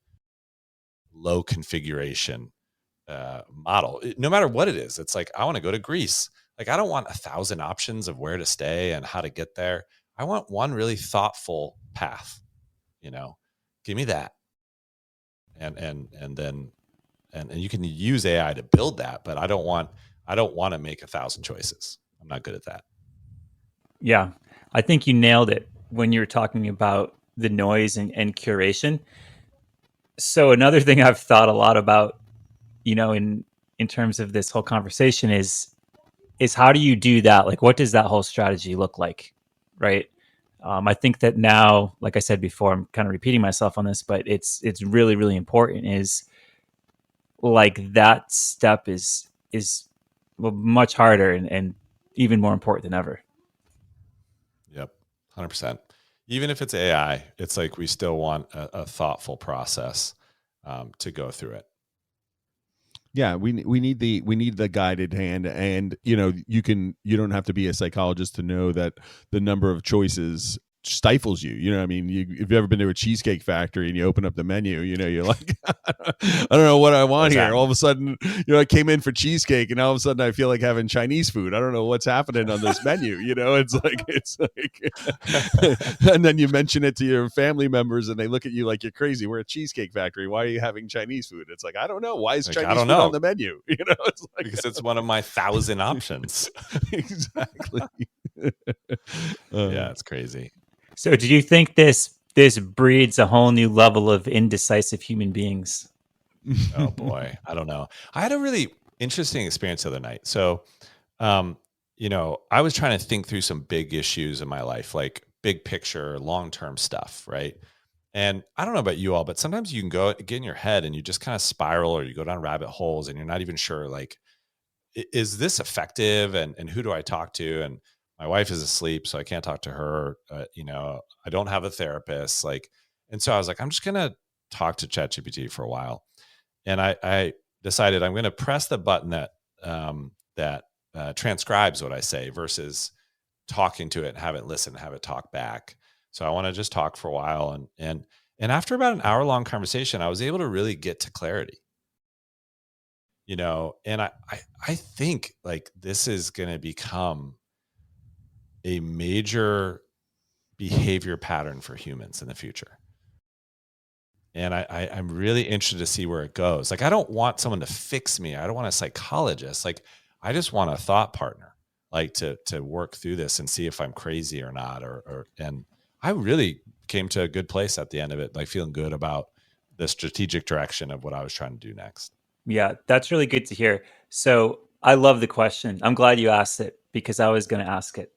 S2: low configuration model. No matter what it is, it's like, I want to go to Greece. Like, I don't want 1,000 options of where to stay and how to get there. I want one really thoughtful path. Give me that. And then you can use AI to build that, but I don't want to make 1,000 choices. I'm not good at that.
S1: Yeah, I think you nailed it when you were talking about the noise and curation. So another thing I've thought a lot about, in terms of this whole conversation is how do you do that? Like, what does that whole strategy look like, right? I think that now, like I said before, I'm kind of repeating myself on this, but it's really, really important. Is like that step is much harder and even more important than ever.
S2: Yep, 100%. Even if it's AI, it's like we still want a thoughtful process to go through it.
S3: Yeah, we need the guided hand, and you don't have to be a psychologist to know that the number of choices stifles you. I mean, if you've ever been to a cheesecake factory and you open up the menu, you're like, I don't know what I want here. All of a sudden, I came in for cheesecake, and all of a sudden I feel like having Chinese food. I don't know what's happening on this menu. It's like, and then you mention it to your family members, and they look at you like you're crazy. We're a cheesecake factory. Why are you having Chinese food? It's like, I don't know. Why is Chinese food on the menu?
S2: It's like, because it's one of my 1,000 options.
S3: Exactly.
S2: Yeah, it's crazy.
S1: So do you think this breeds a whole new level of indecisive human beings?
S2: Oh boy, I don't know. I had a really interesting experience the other night. So, I was trying to think through some big issues in my life, like big picture, long-term stuff, right? And I don't know about you all, but sometimes you can get in your head and you just kind of spiral, or you go down rabbit holes and you're not even sure, like, is this effective? And who do I talk to? And my wife is asleep, so I can't talk to her. I don't have a therapist. And so I was like, I'm just going to talk to ChatGPT for a while. And I decided I'm going to press the button that transcribes what I say versus talking to it and have it listen, have it talk back. So I want to just talk for a while. And after about an hour-long conversation, I was able to really get to clarity. And I think like this is going to become a major behavior pattern for humans in the future. And I'm really interested to see where it goes. Like, I don't want someone to fix me. I don't want a psychologist. Like, I just want a thought partner, like to work through this and see if I'm crazy or not. And I really came to a good place at the end of it, like feeling good about the strategic direction of what I was trying to do next.
S1: Yeah, that's really good to hear. So I love the question. I'm glad you asked it because I was going to ask it.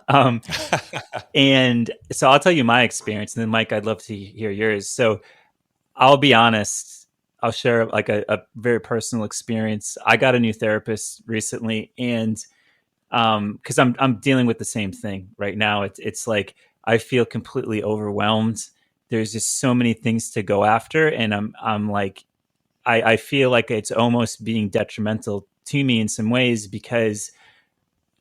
S1: um, and so I'll tell you my experience, and then Mike, I'd love to hear yours. So I'll be honest. I'll share like a very personal experience. I got a new therapist recently, and because I'm dealing with the same thing right now. It's like I feel completely overwhelmed. There's just so many things to go after, and I'm like I feel like it's almost being detrimental to me in some ways because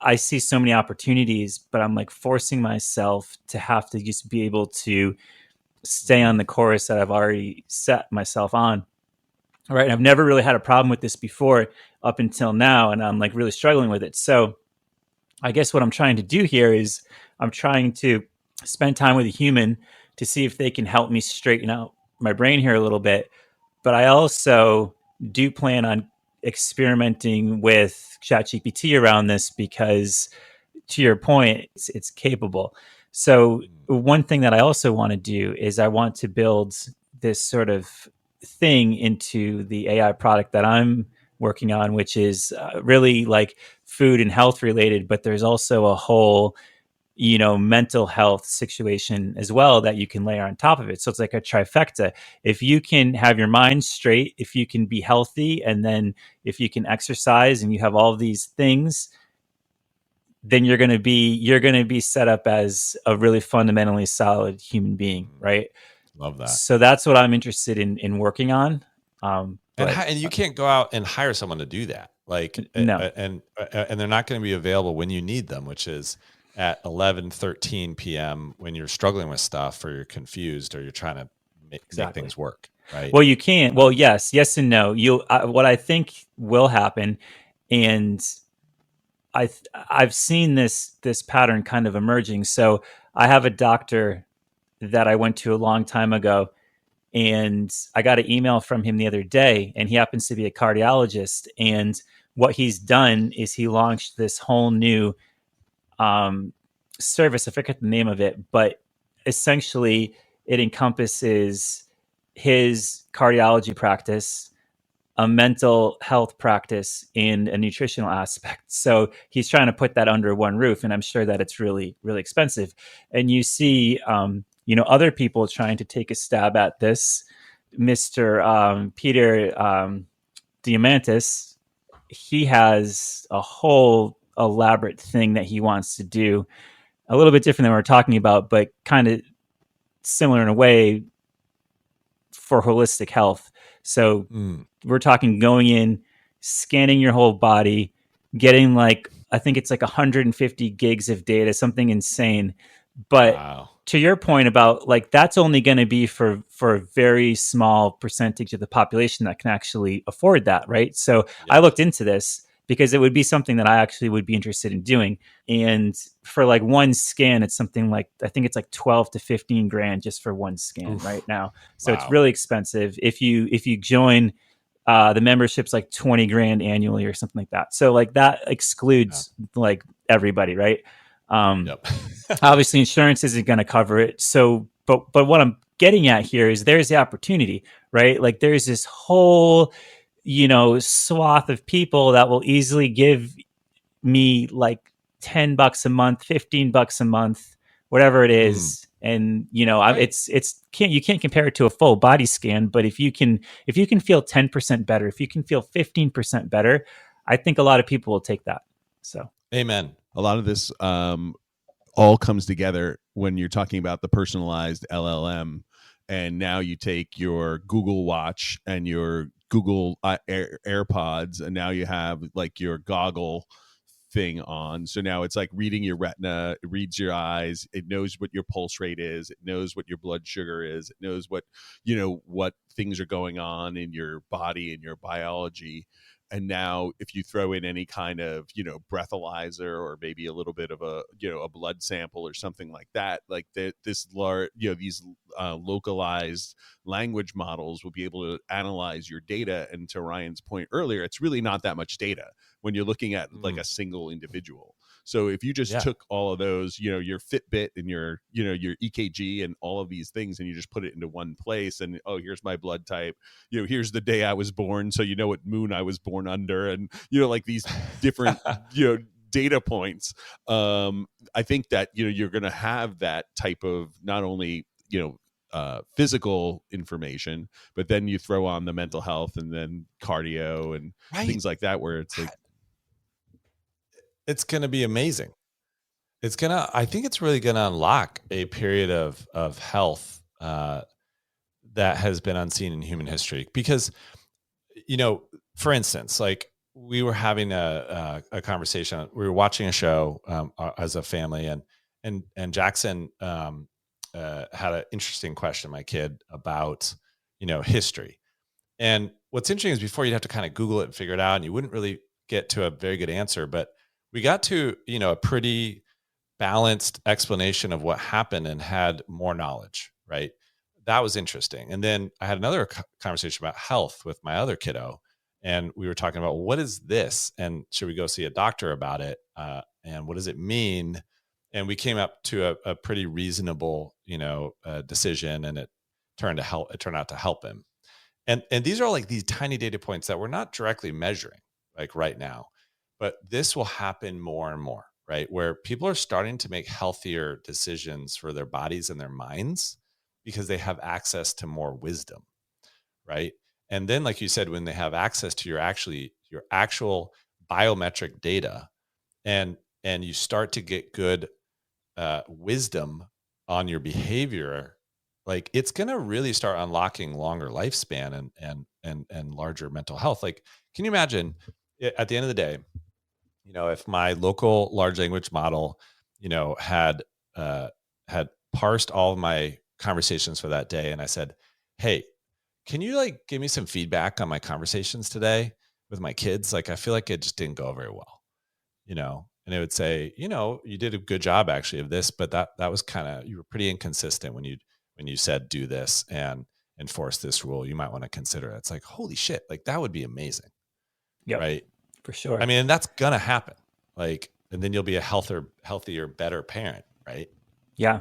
S1: I see so many opportunities, but I'm like forcing myself to have to just be able to stay on the course that I've already set myself on. All right. And I've never really had a problem with this before up until now. And I'm like really struggling with it. So I guess what I'm trying to do here is I'm trying to spend time with a human to see if they can help me straighten out my brain here a little bit. But I also do plan on experimenting with ChatGPT around this because, to your point, it's capable. So, one thing that I also want to do is I want to build this sort of thing into the AI product that I'm working on, which is really like food and health related, but there's also a whole mental health situation as well that you can layer on top of it. So it's like a trifecta. If you can have your mind straight, if you can be healthy, and then if you can exercise and you have all of these things, then you're going to be set up as a really fundamentally solid human being, right?
S2: Love that.
S1: So that's what I'm interested in working on. But
S2: And you can't go out and hire someone to do that. Like,
S1: no,
S2: and they're not going to be available when you need them, which is at 11:13 p.m. when you're struggling with stuff or you're confused or you're trying to make
S1: exactly.
S2: things work. Right.
S1: Well, you can't. Well, yes and no. What I think will happen, and I've seen this pattern kind of emerging. So I have a doctor that I went to a long time ago, and I got an email from him the other day, and he happens to be a cardiologist. And what he's done is he launched this whole new um, service. I forget the name of it, but essentially it encompasses his cardiology practice, a mental health practice, and a nutritional aspect. So he's trying to put that under one roof, and I'm sure that it's really, really expensive. And you see, other people trying to take a stab at this. Mr. Peter Diamantis, he has a whole elaborate thing that he wants to do, a little bit different than we're talking about, but kind of similar in a way for holistic health. So we're talking going in, scanning your whole body, getting like, I think it's like 150 gigs of data, something insane. But
S2: Wow.
S1: to your point about like, that's only going to be for a very small percentage of the population that can actually afford that. Right. So I looked into this because it would be something that I actually would be interested in doing. And for like one scan, it's something like, I think it's like 12 to 15 grand just for one scan right now. So it's
S2: Wow.
S1: really expensive. If you join, the membership's like 20 grand annually or something like that. So like that excludes like everybody, right?
S2: Yep.
S1: Obviously insurance isn't going to cover it. So, but what I'm getting at here is there's the opportunity, right? Like there's this whole, swath of people that will easily give me like $10 a month, $15 a month, whatever it is. And
S2: Right.
S1: you can't compare it to a full body scan, but if you can feel 10% better, if you can feel 15% better, I think a lot of people will take that. So
S2: Amen.
S3: A lot of this all comes together when you're talking about the personalized LLM. And now you take your Google Watch and your Google AirPods, and now you have like your goggle thing on. So now it's like reading your retina, it reads your eyes, it knows what your pulse rate is, it knows what your blood sugar is, it knows what things are going on in your body and your biology. And now if you throw in any kind of, breathalyzer or maybe a little bit of a blood sample or something like that, like this large, these localized language models will be able to analyze your data. And to Ryan's point earlier, it's really not that much data when you're looking at like a single individual. So if you just took all of those, your Fitbit and your EKG and all of these things, and you just put it into one place, and here's my blood type, here's the day I was born, so what moon I was born under, and like these different data points. I think that you're going to have that type of not only physical information, but then you throw on the mental health and then cardio and things like that, where it's like
S2: it's going to be amazing. I think it's really going to unlock a period of health that has been unseen in human history. Because, for instance, like we were having a conversation, we were watching a show as a family, and Jackson had an interesting question, my kid, about, history. And what's interesting is before you'd have to kind of Google it and figure it out, and you wouldn't really get to a very good answer, but we got to, a pretty balanced explanation of what happened and had more knowledge, right? That was interesting. And then I had another conversation about health with my other kiddo, and we were talking about, what is this, and should we go see a doctor about it, and what does it mean? And we came up to a pretty reasonable, decision, and it turned out to help him. And these are all like these tiny data points that we're not directly measuring, like right now, but this will happen more and more, right? Where people are starting to make healthier decisions for their bodies and their minds because they have access to more wisdom, right? And then, like you said, when they have access to your actual biometric data, and you start to get good wisdom on your behavior, like it's going to really start unlocking longer lifespan and larger mental health. Like, can you imagine at the end of the day, if my local large language model, had parsed all of my conversations for that day, and I said, hey, can you like give me some feedback on my conversations today with my kids? Like, I feel like it just didn't go very well, and it would say, you did a good job actually of this, but that was you were pretty inconsistent when you said do this and enforce this rule. You might want to consider it. It's like, holy shit, like that would be amazing.
S1: Yep,
S2: right?
S1: For sure.
S2: I mean, that's gonna happen. Like, and then you'll be a healthier, better parent, right?
S1: Yeah.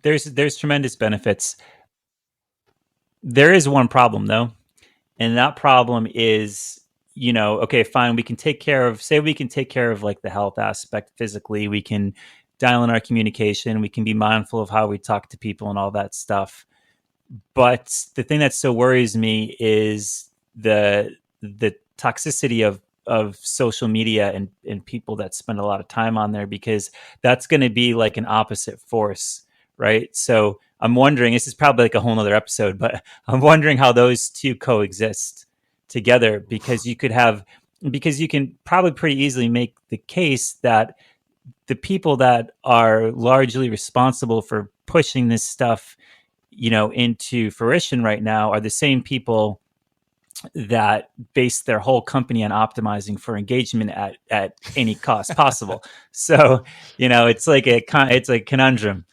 S1: There's tremendous benefits. There is one problem though, and that problem is, okay, fine, we can take care of like the health aspect physically. We can dial in our communication. We can be mindful of how we talk to people and all that stuff. But the thing that so worries me is the toxicity of social media and people that spend a lot of time on there, because that's going to be like an opposite force, right? So I'm wondering, this is probably like a whole nother episode, but I'm wondering how those two coexist together, because you can probably pretty easily make the case that the people that are largely responsible for pushing this stuff, into fruition right now are the same people that base their whole company on optimizing for engagement at any cost possible. So, it's like it's a conundrum,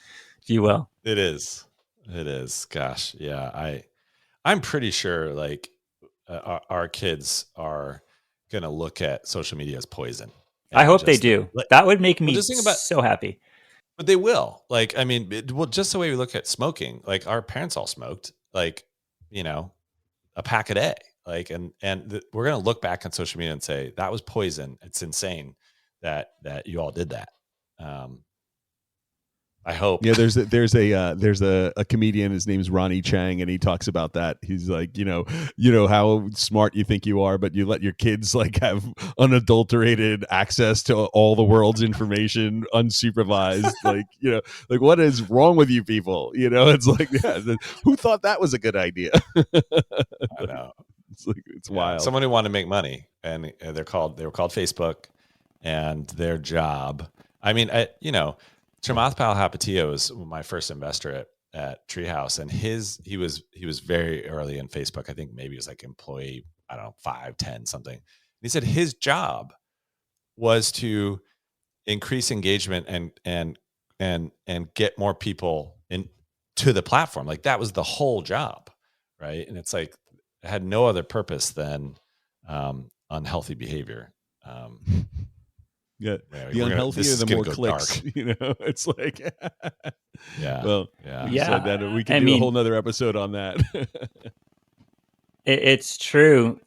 S1: if you will.
S2: It is. Gosh, yeah. I'm pretty sure like our kids are going to look at social media as poison.
S1: I hope they do. That would make me so happy.
S2: But they will. Like, I mean, just the way we look at smoking, like our parents all smoked, like, a pack a day. Like, we're going to look back on social media and say, that was poison. It's insane that you all did that. I hope.
S3: Yeah, there's a comedian. His name's Ronnie Chang, and he talks about that. He's like, how smart you think you are, but you let your kids like have unadulterated access to all the world's information, unsupervised. Like, like what is wrong with you people? It's like, who thought that was a good idea?
S2: I know.
S3: It's wild.
S2: Someone who wanted to make money, and they were called Facebook, and their job. I mean, Chamath Palihapitiya was my first investor at Treehouse, and he was very early in Facebook. I think maybe it was like employee, I don't know, 5, 10, something. He said his job was to increase engagement and get more people to the platform. Like that was the whole job, right? And it's like it had no other purpose than unhealthy behavior.
S3: Yeah, the unhealthier, the more clicks.
S2: Dark.
S3: You know, it's like,
S2: yeah.
S3: Well,
S1: yeah.
S3: so that we can do a whole nother episode on that.
S1: It's true.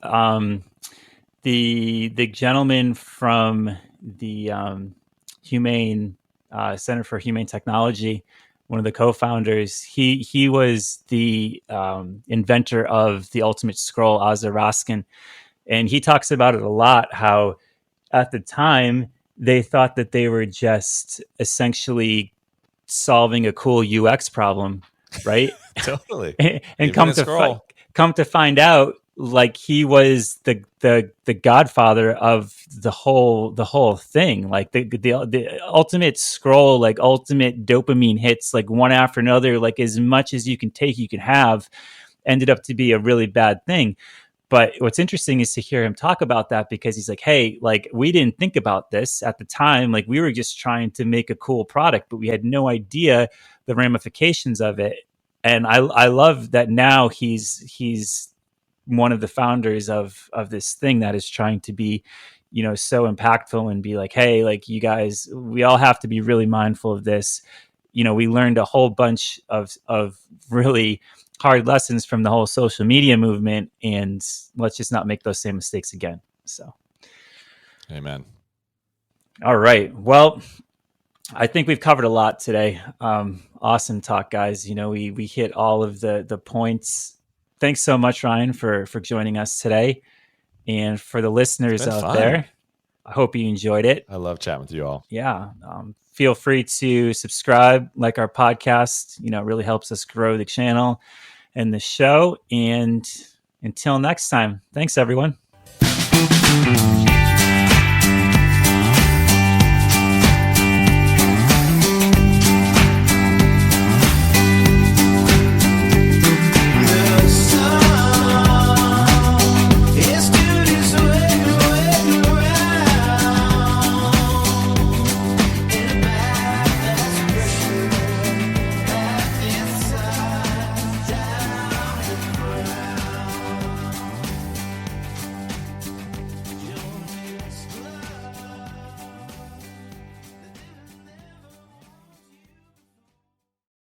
S1: The gentleman from the Humane Center for Humane Technology, one of the co-founders, he was the inventor of the Ultimate Scroll, Ozzy Raskin, and he talks about it a lot. How at the time they thought that they were just essentially solving a cool UX problem, right?
S2: Totally.
S1: And come to find out, like he was the godfather of the whole thing. Like the ultimate scroll, like ultimate dopamine hits, like one after another, like as much as you can take, you can have, ended up to be a really bad thing. But what's interesting is to hear him talk about that, because he's like, hey, like we didn't think about this at the time. Like we were just trying to make a cool product, but we had no idea the ramifications of it. And I love that now he's one of the founders of this thing that is trying to be, you know, so impactful and be like, hey, like you guys, we all have to be really mindful of this. You know, we learned a whole bunch of really hard lessons from the whole social media movement, and let's just not make those same mistakes again. So,
S2: amen.
S1: All right. Well, I think we've covered a lot today. Awesome talk, guys. You know, we hit all of the points. Thanks so much, Ryan, for joining us today. And for the listeners out there, I hope you enjoyed it.
S2: I love chatting with you all.
S1: Yeah. Feel free to subscribe, like our podcast. You know, it really helps us grow the channel and the show. And until next time, thanks, everyone.